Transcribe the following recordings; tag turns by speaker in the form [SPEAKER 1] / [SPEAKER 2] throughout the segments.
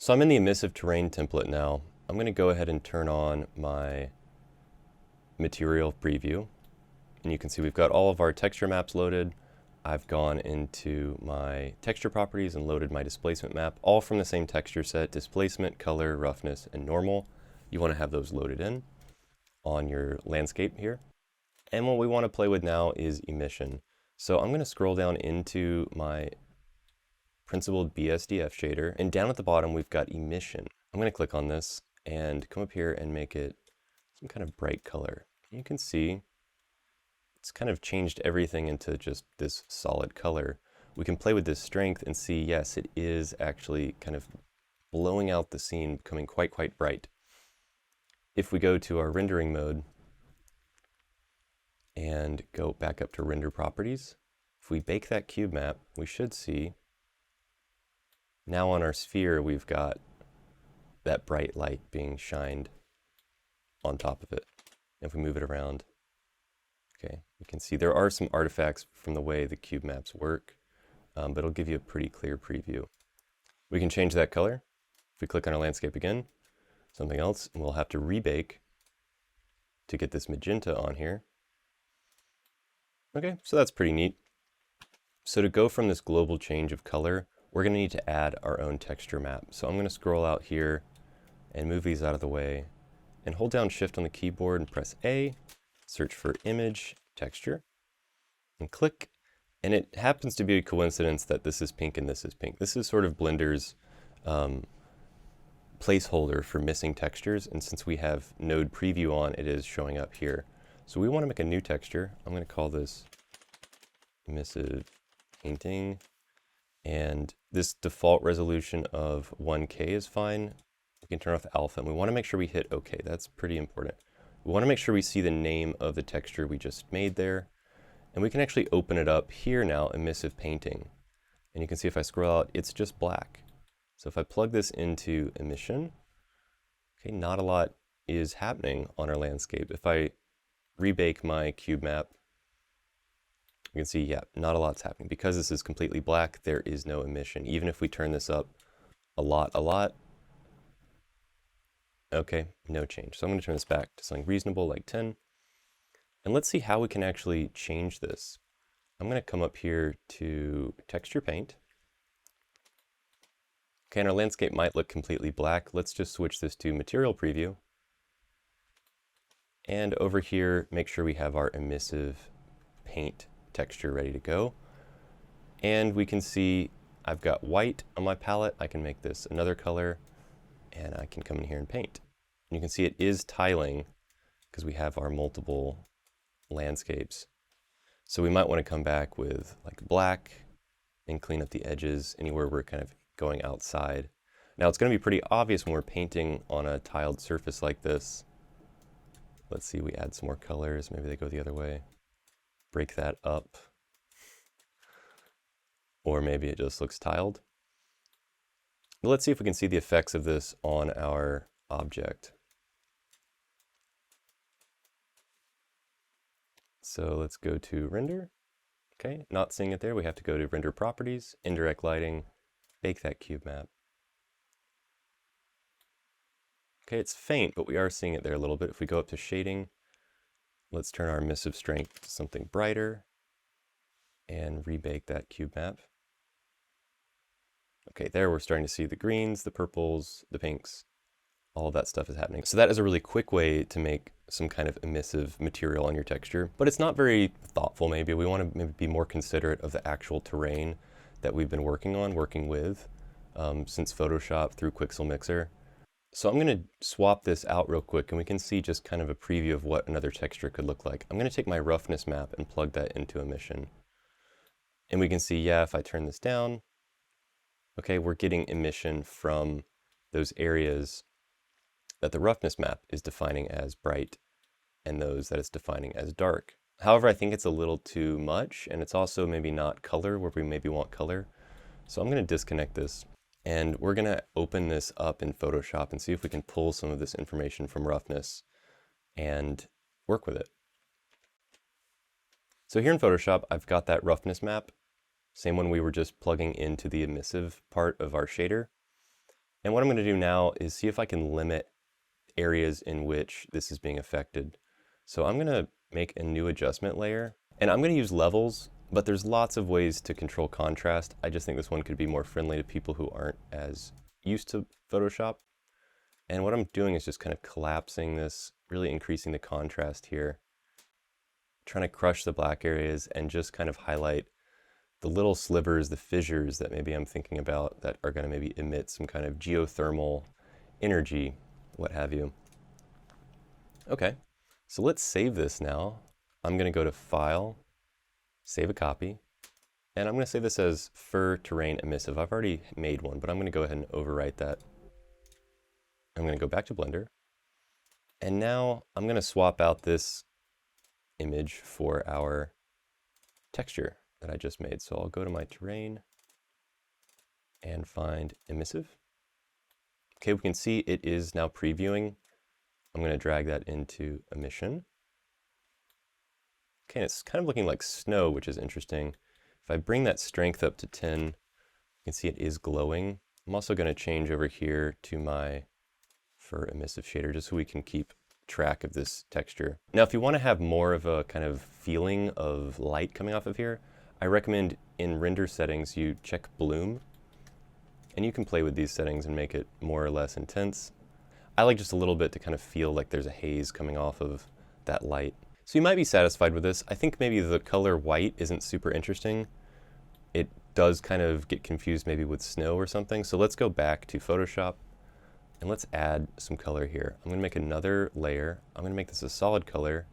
[SPEAKER 1] So I'm in the emissive terrain template now. I'm going to go ahead and turn on my material preview. And you can see we've got all of our texture maps loaded. I've gone into my texture properties and loaded my displacement map, all from the same texture set: displacement, color, roughness, and normal. You want to have those loaded in on your landscape here. And what we want to play with now is emission. So I'm going to scroll down into my principled BSDF shader, and down at the bottom we've got emission. I'm going to click on this and come up here and make it some kind of bright color. You can see it's kind of changed everything into just this solid color. We can play with this strength and see, yes, it is actually kind of blowing out the scene, becoming quite bright. If we go to our rendering mode and go back up to render properties, if we bake that cube map, we should see now on our sphere we've got that bright light being shined on top of it. If we move it around, okay, you can see there are some artifacts from the way the cube maps work, but it'll give you a pretty clear preview. We can change that color. If we click on our landscape again, something else, and we'll have to rebake to get this magenta on here. Okay, so that's pretty neat. So to go from this global change of color, we're going to need to add our own texture map. So I'm going to scroll out here and move these out of the way and hold down Shift on the keyboard and press A, search for image texture, and click. And it happens to be a coincidence that this is pink and this is pink. This is sort of Blender's placeholder for missing textures, and since we have node preview on, it is showing up here. So we want to make a new texture. I'm going to call this emissive painting, and this default resolution of 1K is fine. We can turn off alpha, and we want to make sure we hit OK. That's pretty important. We want to make sure we see the name of the texture we just made there, and we can actually open it up here now, emissive painting. And you can see if I scroll out, it's just black. So if I plug this into emission, okay, not a lot is happening on our landscape. If I rebake my cube map, you can see, yeah, not a lot's happening. Because this is completely black, there is no emission. Even if we turn this up a lot, okay, no change. So I'm going to turn this back to something reasonable like 10. And let's see how we can actually change this. I'm going to come up here to texture paint. Okay, and our landscape might look completely black. Let's just switch this to material preview. And over here, make sure we have our emissive paint texture ready to go. And we can see I've got white on my palette. I can make this another color, and I can come in here and paint. And you can see it is tiling because we have our multiple landscapes. So we might want to come back with like black and clean up the edges anywhere we're kind of going outside. Now it's going to be pretty obvious when we're painting on a tiled surface like this. Let's see, we add some more colors. Maybe they go the other way. Break that up. Or maybe it just looks tiled. But let's see if we can see the effects of this on our object. So let's go to render. Okay, not seeing it there. We have to go to render properties, indirect lighting, bake that cube map. Okay, it's faint, but we are seeing it there a little bit. If we go up to shading, let's turn our emissive strength to something brighter and rebake that cube map. Okay, there we're starting to see the greens, the purples, the pinks, all of that stuff is happening. So that is a really quick way to make some kind of emissive material on your texture, but it's not very thoughtful maybe. We want to maybe be more considerate of the actual terrain that we've been working with since Photoshop through Quixel Mixer. So I'm going to swap this out real quick and we can see just kind of a preview of what another texture could look like. I'm going to take my roughness map and plug that into emission. And we can see, yeah, if I turn this down, okay, we're getting emission from those areas that the roughness map is defining as bright and those that it's defining as dark. However, I think it's a little too much, and it's also maybe not color where we maybe want color. So I'm going to disconnect this, and we're going to open this up in Photoshop and see if we can pull some of this information from roughness and work with it. So here in Photoshop, I've got that roughness map, same one we were just plugging into the emissive part of our shader. And what I'm going to do now is see if I can limit areas in which this is being affected. So I'm going to make a new adjustment layer, and I'm going to use levels, but there's lots of ways to control contrast. I just think this one could be more friendly to people who aren't as used to Photoshop. And what I'm doing is just kind of collapsing this, really increasing the contrast here, trying to crush the black areas and just kind of highlight the little slivers, the fissures that maybe I'm thinking about that are going to maybe emit some kind of geothermal energy, what have you. Okay, so let's save this now. I'm going to go to File, Save a Copy, and I'm going to save this as Fur Terrain Emissive. I've already made one, but I'm going to go ahead and overwrite that. I'm going to go back to Blender, and now I'm going to swap out this image for our texture that I just made. So I'll go to my terrain and find Emissive. Okay, we can see it is now previewing. I'm going to drag that into Emission. Okay, it's kind of looking like snow, which is interesting. If I bring that strength up to 10, you can see it is glowing. I'm also going to change over here to my Fur Emissive shader just so we can keep track of this texture. Now, if you want to have more of a kind of feeling of light coming off of here, I recommend in render settings you check bloom, and you can play with these settings and make it more or less intense. I like just a little bit to kind of feel like there's a haze coming off of that light. So you might be satisfied with this. I think maybe the color white isn't super interesting. It does kind of get confused maybe with snow or something. So let's go back to Photoshop and let's add some color here. I'm going to make another layer. I'm going to make this a solid color.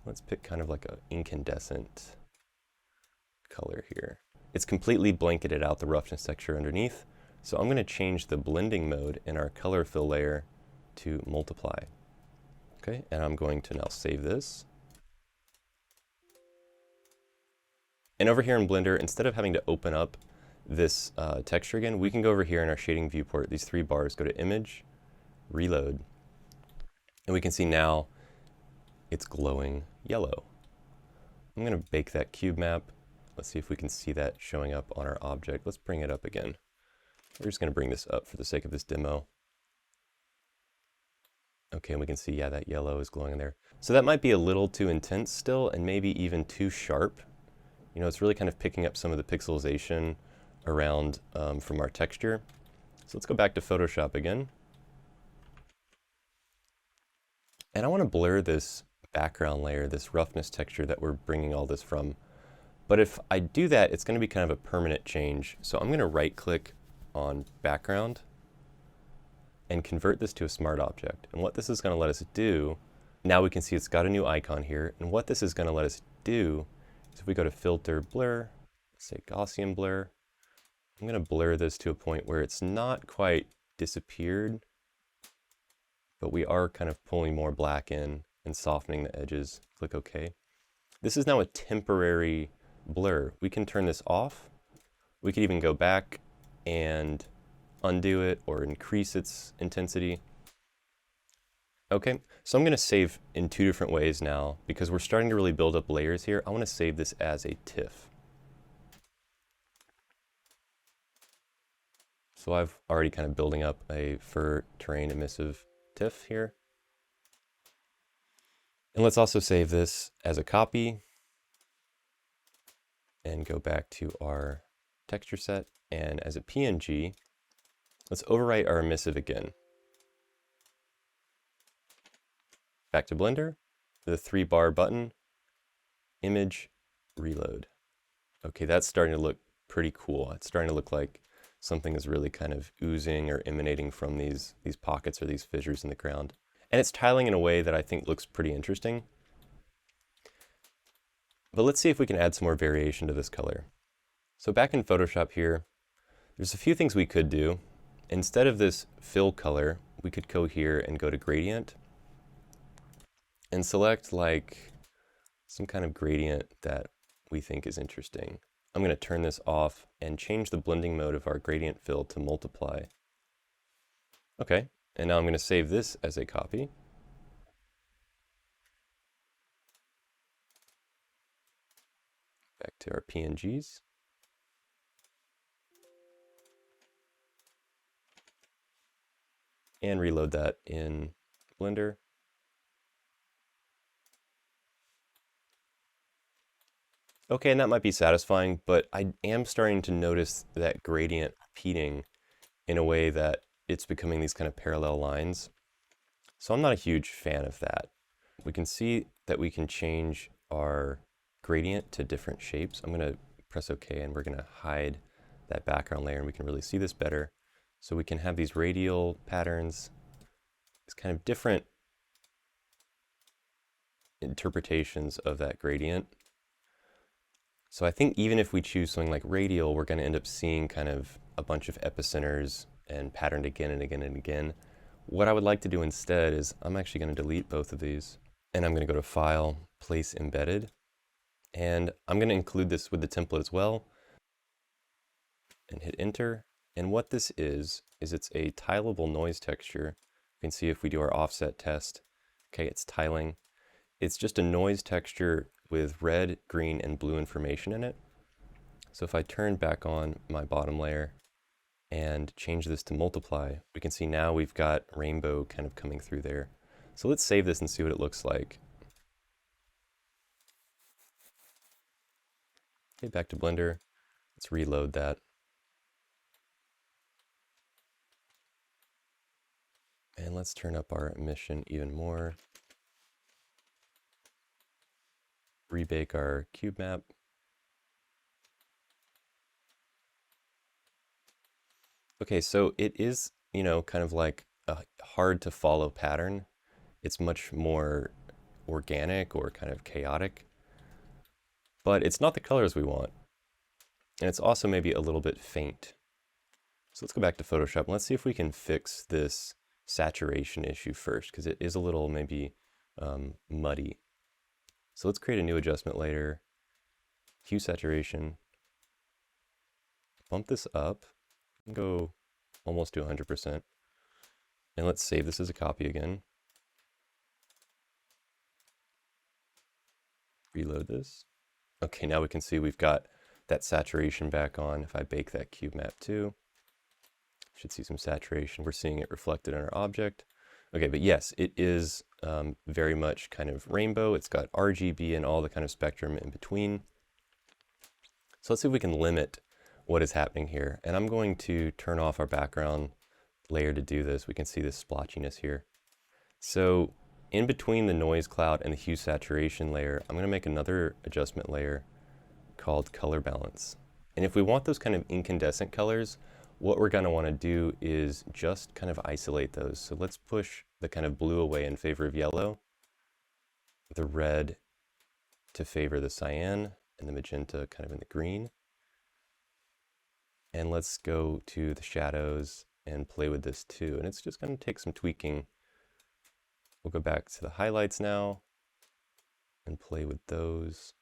[SPEAKER 1] Let's pick kind of like an incandescent color here. It's completely blanketed out the roughness texture underneath. So I'm going to change the blending mode in our color fill layer to multiply. Okay, and I'm going to now save this. And over here in Blender, instead of having to open up this texture again, we can go over here in our shading viewport, these three bars, go to Image, Reload, and we can see now it's glowing yellow. I'm going to bake that cube map. Let's see if we can see that showing up on our object. Let's bring it up again. We're just going to bring this up for the sake of this demo. Okay, and we can see, yeah, that yellow is glowing in there. So that might be a little too intense still, and maybe even too sharp. You know, it's really kind of picking up some of the pixelization around from our texture. So let's go back to Photoshop again. And I want to blur this background layer, this roughness texture that we're bringing all this from. But if I do that, it's going to be kind of a permanent change. So I'm going to right click on background and convert this to a smart object. And what this is going to let us do, now we can see it's got a new icon here. And what this is going to let us do is if we go to filter blur, say Gaussian blur, I'm going to blur this to a point where it's not quite disappeared, but we are kind of pulling more black in and softening the edges. Click OK. This is now a temporary blur. We can turn this off. We could even go back and undo it or increase its intensity. Okay, so I'm going to save in two different ways now because we're starting to really build up layers here. I want to save this as a TIFF. So I've already kind of building up a Fur Terrain Emissive TIFF here. And let's also save this as a copy and go back to our texture set. And as a PNG, let's overwrite our emissive again. Back to Blender, the 3-bar button, Image, Reload. Okay, that's starting to look pretty cool. It's starting to look like something is really kind of oozing or emanating from these pockets or these fissures in the ground. And it's tiling in a way that I think looks pretty interesting. But let's see if we can add some more variation to this color. So back in Photoshop here, there's a few things we could do. Instead of this fill color, we could go here and go to gradient and select like some kind of gradient that we think is interesting. I'm going to turn this off and change the blending mode of our gradient fill to multiply. Okay, and now I'm going to save this as a copy. Back to our PNGs. and reload that in Blender. Okay, and that might be satisfying, but I am starting to notice that gradient repeating in a way that it's becoming these kind of parallel lines. So I'm not a huge fan of that. We can see that we can change our gradient to different shapes. I'm going to press OK, and we're going to hide that background layer, and we can really see this better. So we can have these radial patterns, these kind of different interpretations of that gradient. So I think even if we choose something like radial, we're going to end up seeing kind of a bunch of epicenters and patterned again and again and again. What I would like to do instead is I'm actually going to delete both of these, and I'm going to go to File, Place Embedded, and I'm going to include this with the template as well, and hit Enter. And what this is it's a tileable noise texture. You can see if we do our offset test, okay, it's tiling. It's just a noise texture with red, green, and blue information in it. So if I turn back on my bottom layer and change this to multiply, we can see now we've got rainbow kind of coming through there. So let's save this and see what it looks like. Okay, back to Blender. Let's reload that. And let's turn up our emission even more. Rebake our cube map. Okay, so it is, you know, kind of like a hard to follow pattern. It's much more organic or kind of chaotic, but it's not the colors we want. And it's also maybe a little bit faint. So let's go back to Photoshop and let's see if we can fix this saturation issue first, because it is a little maybe muddy. So let's create a new adjustment layer, hue saturation, bump this up, and go almost to 100%. And let's save this as a copy again. Reload this. Okay, now we can see we've got that saturation back on. If I bake that cube map too, should see some saturation. We're seeing it reflected in our object. Okay, but yes, it is very much kind of rainbow. It's got RGB and all the kind of spectrum in between. So let's see if we can limit what is happening here. And I'm going to turn off our background layer to do this. We can see this splotchiness here. So in between the noise cloud and the hue saturation layer, I'm going to make another adjustment layer called color balance. And if we want those kind of incandescent colors, what we're going to want to do is just kind of isolate those. So let's push the kind of blue away in favor of yellow, the red to favor the cyan, and the magenta kind of in the green. And let's go to the shadows and play with this too. And it's just going to take some tweaking. We'll go back to the highlights now and play with those.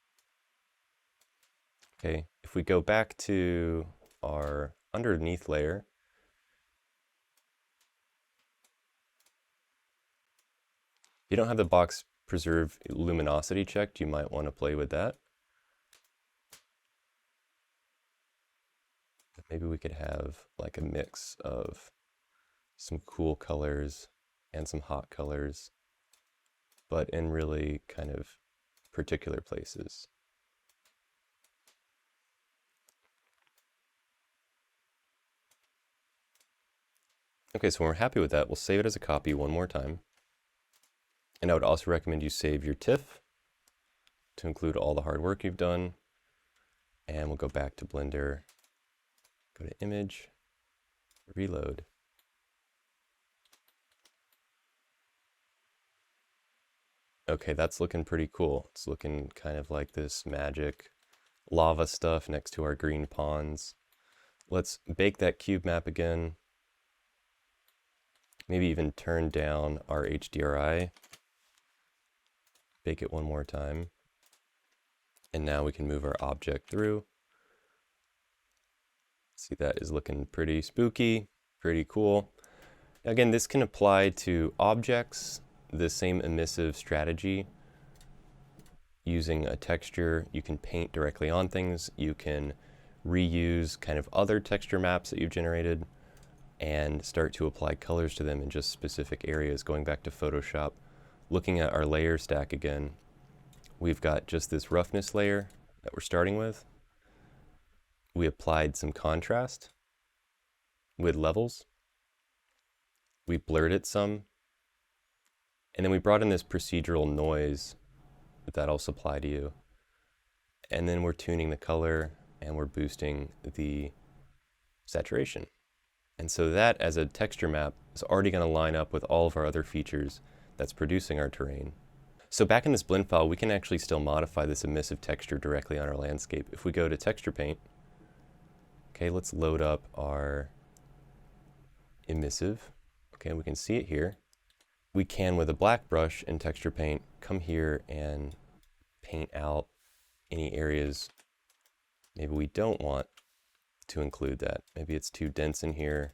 [SPEAKER 1] Okay, if we go back to our underneath layer, if you don't have the box preserve luminosity checked, you might want to play with that. Maybe we could have like a mix of some cool colors and some hot colors, but in really kind of particular places. Okay, so when we're happy with that, we'll save it as a copy one more time. And I would also recommend you save your TIFF to include all the hard work you've done. And we'll go back to Blender, go to Image, Reload. Okay, that's looking pretty cool. It's looking kind of like this magic lava stuff next to our green ponds. Let's bake that cube map again. Maybe even turn down our HDRI. Bake it one more time. And now we can move our object through. See, that is looking pretty spooky, pretty cool. Again, this can apply to objects, the same emissive strategy. Using a texture, you can paint directly on things. You can reuse kind of other texture maps that you've generated. and start to apply colors to them in just specific areas. Going back to Photoshop, looking at our layer stack again, we've got just this roughness layer that we're starting with. We applied some contrast with levels. We blurred it some. And then we brought in this procedural noise that I'll supply to you. And then we're tuning the color and we're boosting the saturation. And so that, as a texture map, is already going to line up with all of our other features that's producing our terrain. So back in this blend file, we can actually still modify this emissive texture directly on our landscape. If we go to Texture Paint, okay, let's load up our emissive. Okay, we can see it here. We can, with a black brush in Texture Paint, come here and paint out any areas maybe we don't want to include that. Maybe it's too dense in here.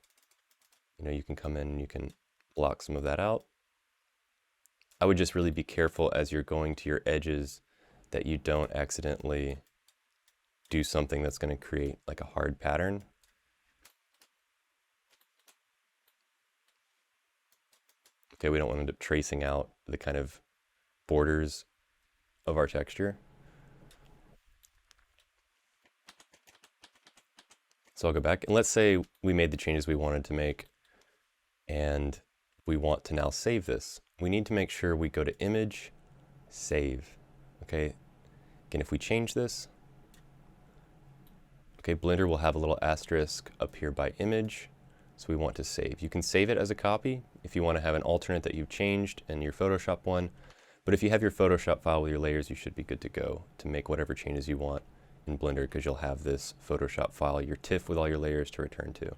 [SPEAKER 1] You know, you can come in and you can block some of that out. I would just really be careful as you're going to your edges that you don't accidentally do something that's going to create like a hard pattern. Okay, we don't want to end up tracing out the kind of borders of our texture. So I'll go back, and let's say we made the changes we wanted to make, and we want to now save this. We need to make sure we go to Image, Save. Okay, again, if we change this, okay, Blender will have a little asterisk up here by Image, so we want to save. You can save it as a copy if you want to have an alternate that you've changed in your Photoshop one, but if you have your Photoshop file with your layers, you should be good to go to make whatever changes you want in Blender, because you'll have this Photoshop file, your TIFF with all your layers to return to.